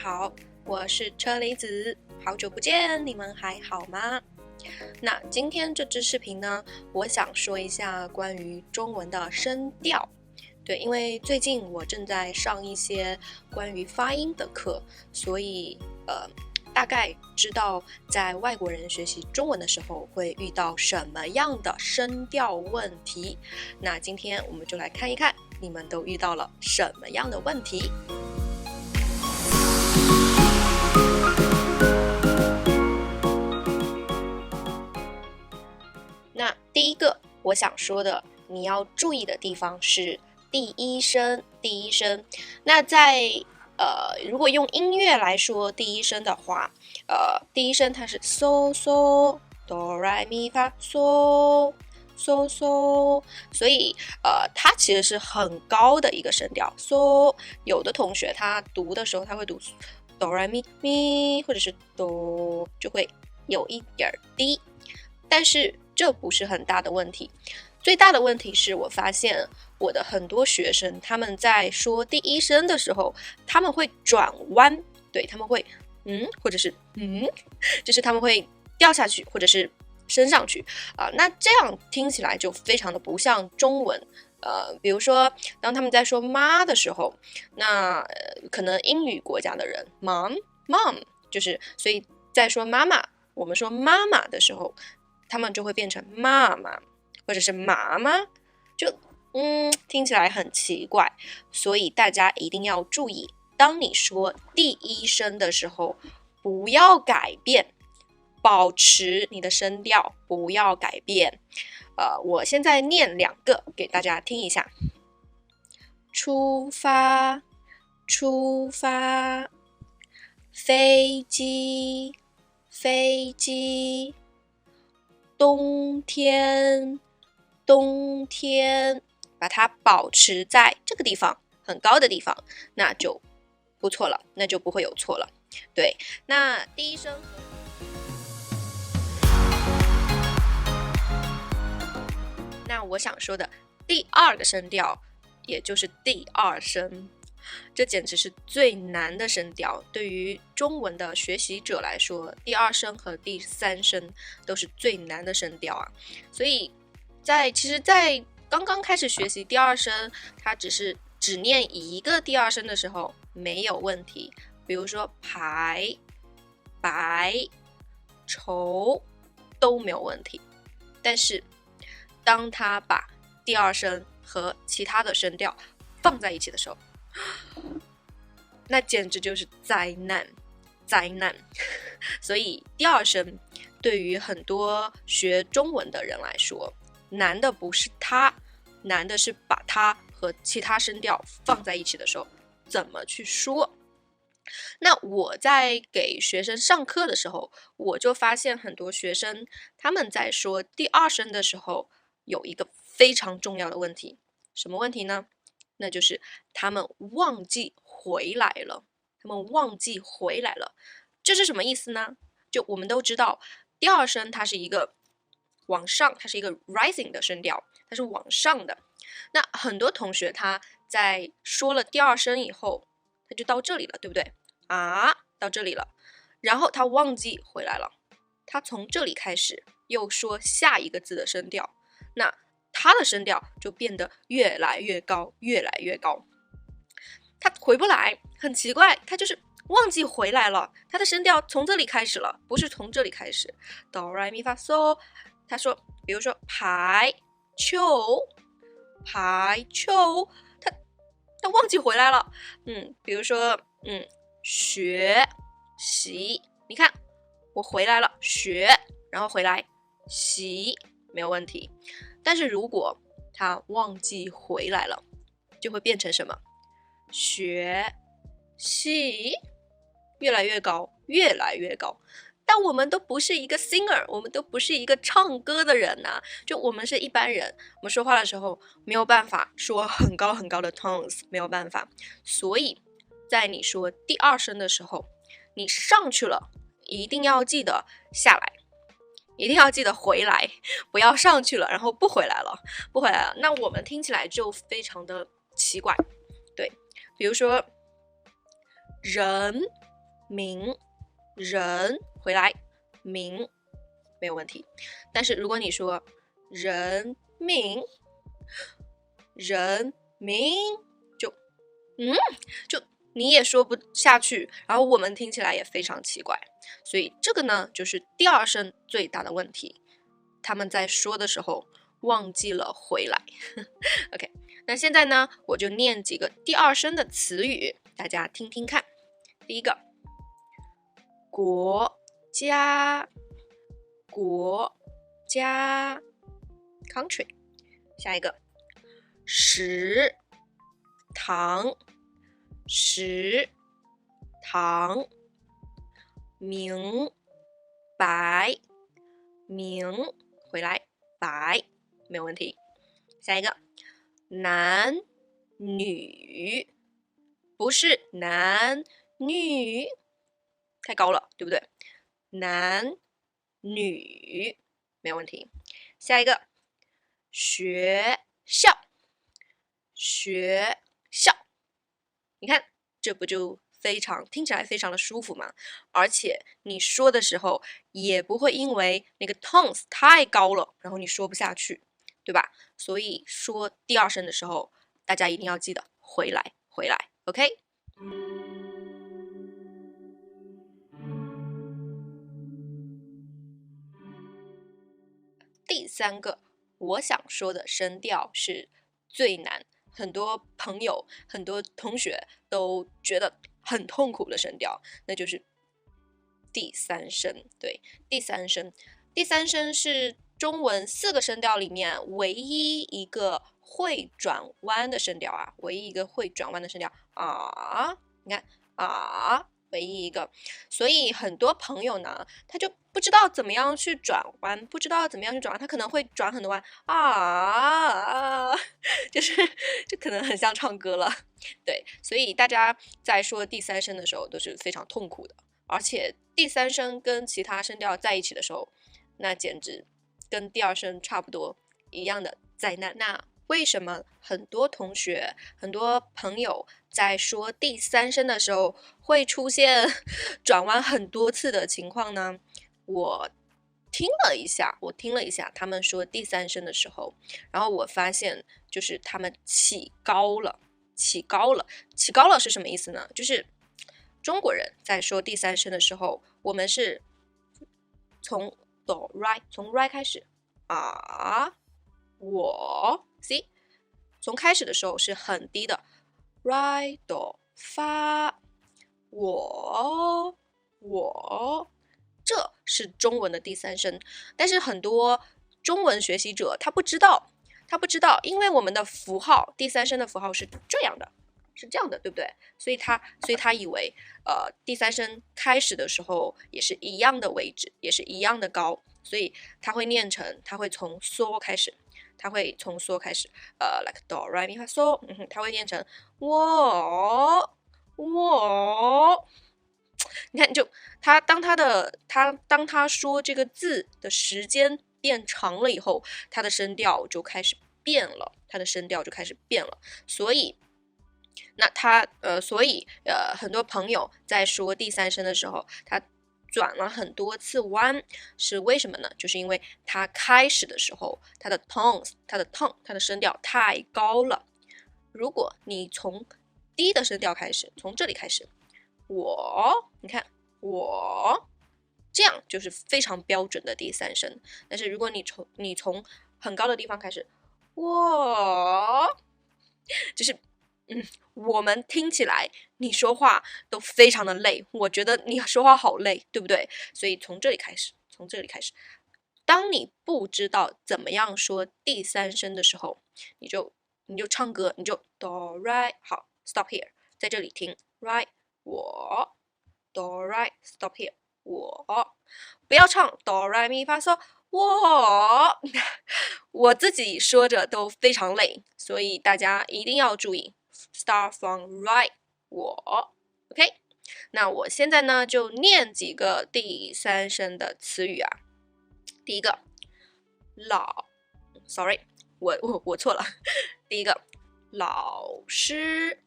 好，我是车厘子，好久不见，你们还好吗？那今天这支视频呢，我想说一下关于中文的声调。对，因为最近我正在上一些关于发音的课，所以大概知道在外国人学习中文的时候会遇到什么样的声调问题。那今天我们就来看一看你们都遇到了什么样的问题。那第一个我想说的，你要注意的地方是第一声。那在如果用音乐来说第一声的话，第一声它是嗦嗦哆来咪发嗦嗦嗦，所以它其实是很高的一个声调。嗦，有的同学他读的时候他会读哆来咪咪，或者是哆，就会有一点低，但是这不是很大的问题。最大的问题是我发现我的很多学生他们在说第一声的时候，他们会转弯，对，他们会或者是就是他们会掉下去或者是升上去那这样听起来就非常的不像中文。比如说当他们在说妈的时候，那可能英语国家的人 mom 就是所以在说妈妈，我们说妈妈的时候，他们就会变成妈妈或者是妈妈，就听起来很奇怪。所以大家一定要注意，当你说第一声的时候，不要改变，保持你的声调，不要改变。我现在念2个给大家听一下。出发，出发，飞机，飞机，冬天，冬天，把它保持在这个地方，很高的地方，那就不错了，那就不会有错了。对，那第一声，那我想说的第2个声调，也就是第2声，这简直是最难的声调。对于中文的学习者来说，第2声和第3声都是最难的声调啊。所以其实在刚刚开始学习第2声，它只念一个第2声的时候没有问题，比如说排、白、愁都没有问题。但是当他把第2声和其他的声调放在一起的时候，那简直就是灾难。所以第2声对于很多学中文的人来说，难的不是它，难的是把它和其他声调放在一起的时候怎么去说。那我在给学生上课的时候，我就发现很多学生他们在说第2声的时候有一个非常重要的问题。什么问题呢？那就是他们忘记回来了。这是什么意思呢？就我们都知道第2声它是一个往上，它是一个 rising 的声调，它是往上的。那很多同学他在说了第2声以后，他就到这里了，对不对？到这里了，然后他忘记回来了，他从这里开始又说下一个字的声调，那他的声调就变得越来越高，越来越高。他回不来，很奇怪，他就是忘记回来了，他的声调从这里开始了，不是从这里开始。哆来咪发嗦，他说，比如说排球，他忘记回来了。比如说学习，你看我回来了，学，然后回来习，没有问题。但是如果他忘记回来了，就会变成什么？学习，越来越高，越来越高。但我们都不是一个 singer， 我们都不是一个唱歌的人啊，就我们是一般人，我们说话的时候没有办法说很高很高的 tones， 没有办法。所以在你说第2声的时候，你上去了，一定要记得下来，一定要记得回来，不要上去了然后不回来了，那我们听起来就非常的奇怪。对，比如说人名，人，回来，名，没有问题。但是如果你说人民，人民，就你也说不下去，然后我们听起来也非常奇怪，所以这个呢，就是第二声最大的问题，他们在说的时候忘记了回来。OK， 那现在呢，我就念几个第二声的词语，大家听听看。第一个，国家，国家 ，country。下一个，食堂，食堂，明白，明，回来，白，没有问题。下一个，男女，不是男女，太高了，对不对？男女，没有问题。下一个，学校，学校，你看这不就听起来非常的舒服嘛？而且你说的时候也不会因为那个 tones 太高了，然后你说不下去，对吧？所以说第二声的时候，大家一定要记得回来，回来 ，OK？第三个我想说的声调是最难，很多朋友、很多同学都觉得很痛苦的声调，那就是第三声。对，第三声，第三声是中文4个声调里面唯一一个会转弯的声调啊，唯一一个会转弯的声调啊，你看啊。唯一一个，所以很多朋友呢，他就不知道怎么样去转弯，不知道怎么样去转弯，他可能会转很多弯啊，就可能很像唱歌了，对，所以大家在说第三声的时候都是非常痛苦的，而且第三声跟其他声调在一起的时候，那简直跟第二声差不多一样的灾难。那为什么很多同学、很多朋友在说第三声的时候会出现转弯很多次的情况呢？我听了一下他们说第三声的时候，然后我发现就是他们起高了是什么意思呢？就是中国人在说第三声的时候，我们是从 do right 从 right 开始啊，我 see 从开始的时候是很低的 right do 发我，这是中文的第三声，但是很多中文学习者他不知道，因为我们的符号第三声的符号是这样的，是这样的，对不对？所以他以为第三声开始的时候也是一样的位置，也是一样的高，所以他会从嗦开始。他会从嗦开始，like do re mi fa so，他会念成我，你看，就当他说这个字的时间变长了以后，他的声调就开始变了，所以。那很多朋友在说第三声的时候，他转了很多次弯，是为什么呢？就是因为他开始的时候，他的 tones， 他的声调太高了。如果你从低的声调开始，从这里开始，你看我，这样就是非常标准的第三声。但是如果你从很高的地方开始，就是我们听起来你说话都非常的累，我觉得你说话好累，对不对？所以从这里开始，当你不知道怎么样说第三声的时候，你就唱歌，你就 do right 好 stop here， 在这里听 right 我 do right stop here 我，不要唱 do right mi fa so 我自己说着都非常累，所以大家一定要注意 start from right 我 OK。那我现在呢就念几个第三声的词语啊。第一个，sorry， 我错了。第一个，老师，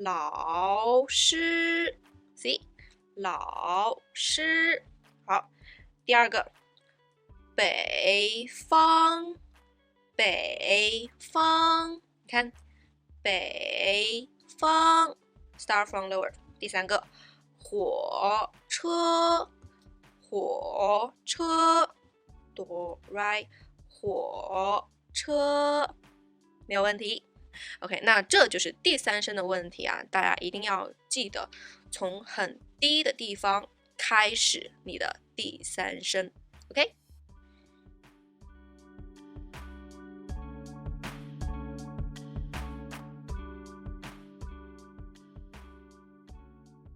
老师 ，see， 老师。好，第二个，北方，北方，你看，北方 ，start from lower。第三个，火车，火车 ，do right， 火车，没有问题。OK， 那这就是第三声的问题啊，大家一定要记得从很低的地方开始你的第三声 ，OK？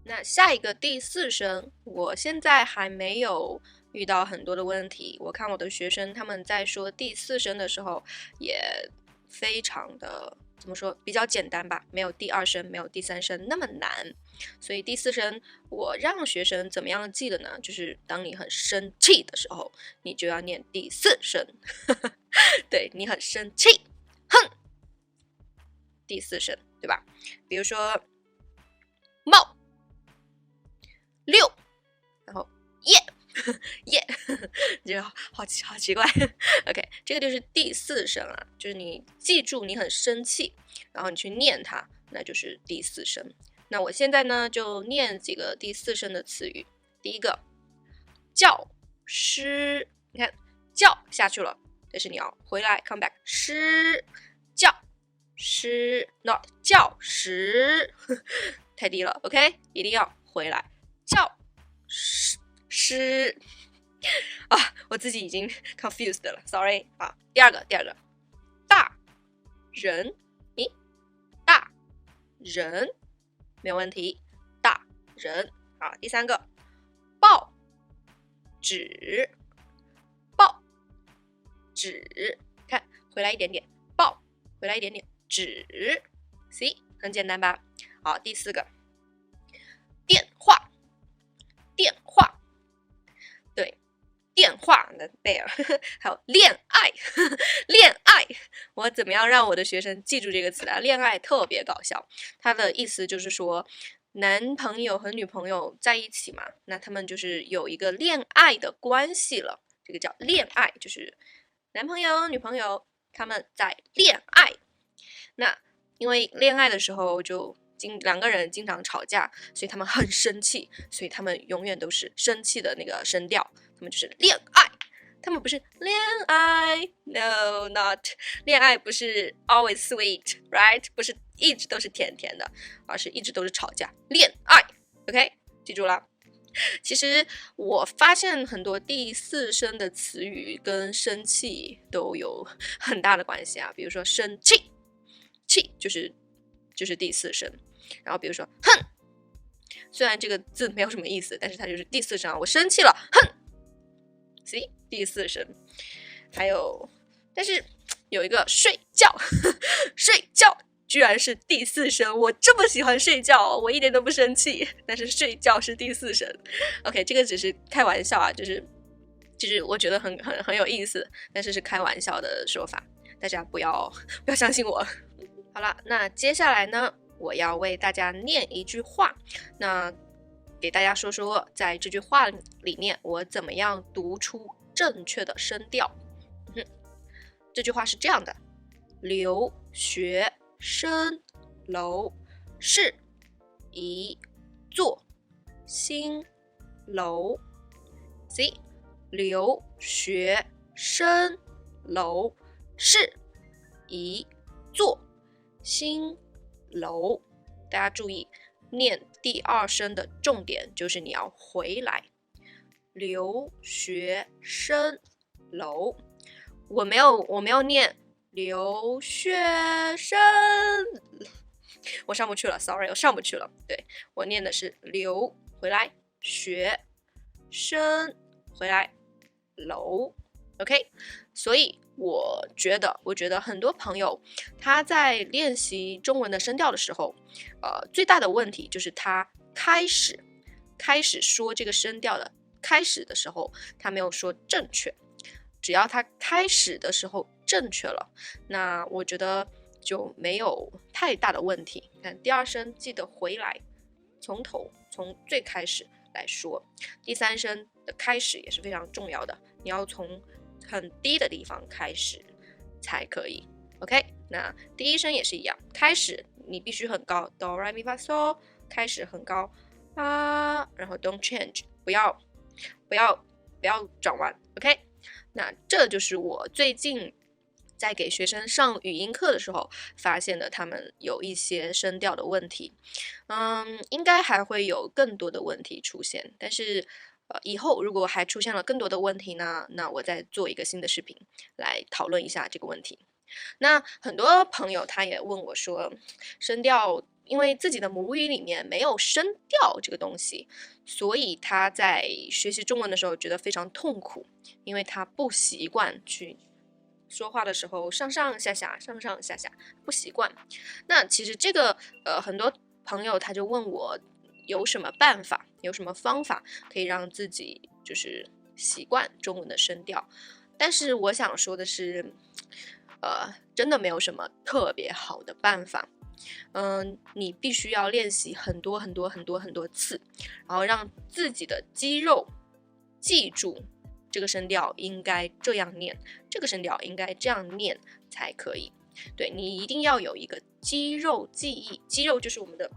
那下一个第四声，我现在还没有遇到很多的问题。我看我的学生他们在说第四声的时候，也非常的怎么说，比较简单吧，没有第二声，没有第三声那么难。所以第四声，我让学生怎么样记的呢？就是当你很生气的时候，你就要念第四声。对，你很生气，哼，第四声，对吧？比如说冒。六，然后耶耶，就好奇怪。OK， 这个就是第四声啊，就是你记住你很生气，然后你去念它，那就是第四声。那我现在呢就念几个第四声的词语。第一个，教师，你看教下去了，但是你要回来 come back， 师教师 not 教师，太低了 OK， 一定要回来。教师啊，我自己已经 confused 了 ，sorry 啊。第二个，大人，咦，大人没有问题，大人啊。第三个，报纸，报纸，看回来一点点，报回来一点点，纸 ，see 很简单吧？好，第四个，电话。电话，对，电话的贝尔，还有恋爱，恋爱，我怎么样让我的学生记住这个词啊？恋爱特别搞笑，它的意思就是说，男朋友和女朋友在一起嘛，那他们就是有一个恋爱的关系了，这个叫恋爱，就是男朋友、女朋友他们在恋爱。那因为恋爱的时候就两个人经常吵架，所以他们很生气，所以他们永远都是生气的那个声调，他们就是恋爱，他们不是恋爱 ，no not 恋爱不是 always sweet right， 不是一直都是甜甜的，而是一直都是吵架，恋爱 OK 记住了。其实我发现很多第四声的词语跟生气都有很大的关系啊，比如说生气，气就是第四声，然后比如说哼，虽然这个字没有什么意思，但是它就是第四声啊，我生气了，哼 ，see 第四声。还有，但是有一个睡觉，睡觉居然是第四声，我这么喜欢睡觉，我一点都不生气，但是睡觉是第四声。OK， 这个只是开玩笑啊，就是我觉得很有意思，但是是开玩笑的说法，大家不要相信我。好了，那接下来呢，我要为大家念一句话，那给大家说说，在这句话里面我怎么样读出正确的声调。这句话是这样的：留学生楼是一座新楼。C， 留学生楼是一座新楼，大家注意，念第二声的重点就是你要回来。留学生楼，我没有念留学生，我上不去了 ，sorry， 我上不去了。对，我念的是留回来，学生回来，楼 ，OK， 所以。我觉得很多朋友他在练习中文的声调的时候，最大的问题就是他开始说这个声调的开始的时候，他没有说正确。只要他开始的时候正确了，那我觉得就没有太大的问题。看第二声记得回来，从最开始来说。第三声的开始也是非常重要的，你要从很低的地方开始才可以。OK， 那第一声也是一样，开始你必须很高 ，do re mi fa so， 开始很高啊，然后 don't change， 不要转弯 ，OK。那这就是我最近在给学生上语音课的时候发现的，他们有一些声调的问题。应该还会有更多的问题出现，但是以后如果还出现了更多的问题呢，那我再做一个新的视频来讨论一下这个问题。那很多朋友他也问我说，声调因为自己的母语里面没有声调这个东西，所以他在学习中文的时候觉得非常痛苦，因为他不习惯去说话的时候上上下下不习惯。那其实这个很多朋友他就问我有什么办法，有什么方法可以让自己就是习惯中文的声调。但是我想说的是真的没有什么特别好的办法。你必须要练习很多次，然后让自己的肌肉记住这个声调应该这样念，这个声调应该这样念才可以。对，你一定要有一个肌肉记忆，肌肉就是我们的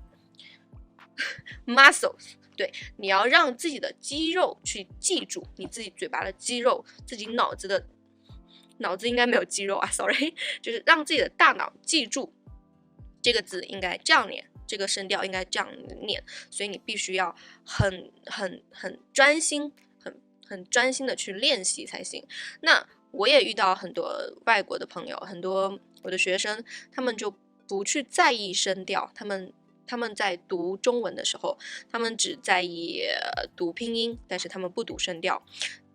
muscles， 对，你要让自己的肌肉去记住你自己嘴巴的肌肉，自己脑子应该没有肌肉啊 ，sorry， 就是让自己的大脑记住这个字应该这样念，这个声调应该这样念，所以你必须要很专心，很专心的去练习才行。那我也遇到很多外国的朋友，很多我的学生，他们就不去在意声调，他们在读中文的时候，他们只在意读拼音，但是他们不读声调。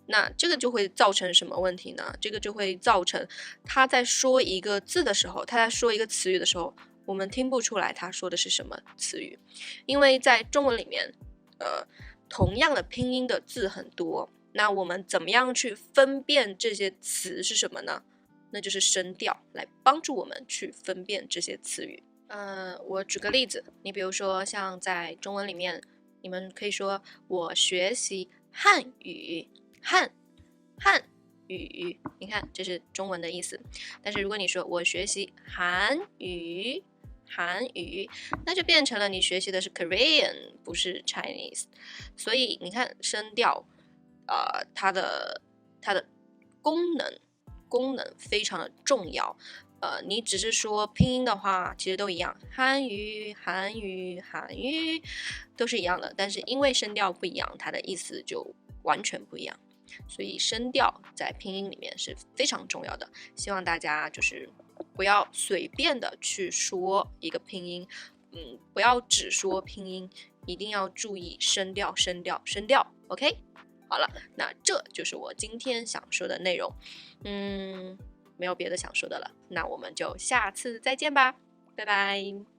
那这个就会造成什么问题呢？这个就会造成他在说一个字的时候，他在说一个词语的时候，我们听不出来他说的是什么词语，因为在中文里面，同样的拼音的字很多，那我们怎么样去分辨这些词是什么呢？那就是声调来帮助我们去分辨这些词语。我举个例子，你比如说像在中文里面，你们可以说我学习汉语，汉语，你看这是中文的意思。但是如果你说我学习韩语，那就变成了你学习的是 Korean， 不是 Chinese。所以你看声调，它的功能非常的重要。你只是说拼音的话，其实都一样，韩语都是一样的，但是因为声调不一样，它的意思就完全不一样。所以声调在拼音里面是非常重要的，希望大家就是不要随便的去说一个拼音，不要只说拼音，一定要注意声调 OK。 好了，那这就是我今天想说的内容。没有别的想说的了，那我们就下次再见吧，拜拜。